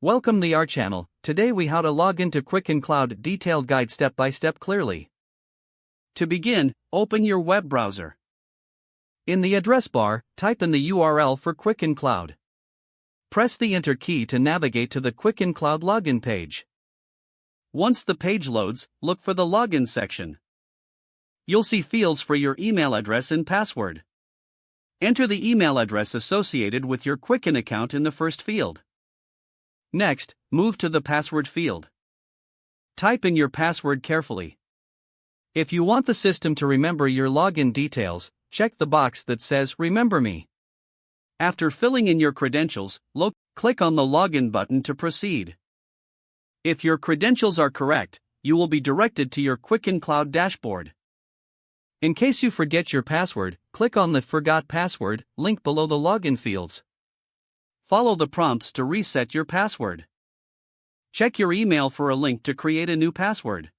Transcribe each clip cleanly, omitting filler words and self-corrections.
Welcome to our channel. Today we how to log into Quicken Cloud detailed guide step by step clearly. To begin, open your web browser. In the address bar, type in the URL for Quicken Cloud. Press the Enter key to navigate to the Quicken Cloud login page. Once the page loads, look for the login section. You'll see fields for your email address and password. Enter the email address associated with your Quicken account in the first field. Next, move to the password field. Type in your password carefully. If you want the system to remember your login details, check the box that says Remember Me. After filling in your credentials, click on the Login button to proceed. If your credentials are correct, you will be directed to your Quicken Cloud dashboard. In case you forget your password, click on the Forgot Password link below the login fields. Follow the prompts to reset your password. Check your email for a link to create a new password.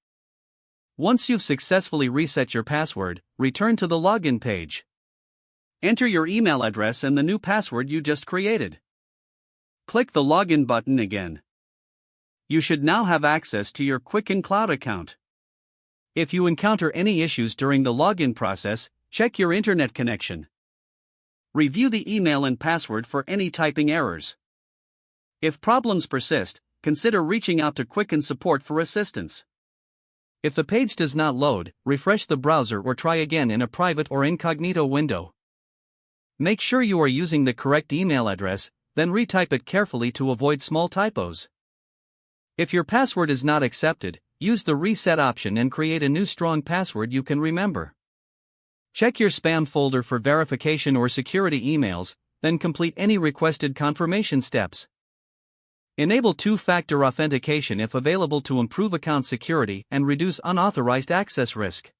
Once you've successfully reset your password, return to the login page. Enter your email address and the new password you just created. Click the Login button again. You should now have access to your Quicken Cloud account. If you encounter any issues during the login process, check your internet connection. Review the email and password for any typing errors. If problems persist, consider reaching out to Quicken support for assistance. If the page does not load, refresh the browser or try again in a private or incognito window. Make sure you are using the correct email address, then retype it carefully to avoid small typos. If your password is not accepted, use the reset option and create a new strong password you can remember. Check your spam folder for verification or security emails, then complete any requested confirmation steps. Enable two-factor authentication if available to improve account security and reduce unauthorized access risk.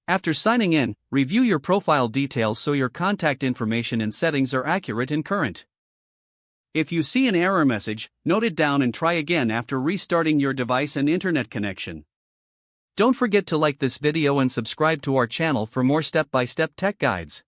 After signing in, review your profile details so your contact information and settings are accurate and current. If you see an error message, note it down and try again after restarting your device and internet connection. Don't forget to like this video and subscribe to our channel for more step-by-step tech guides.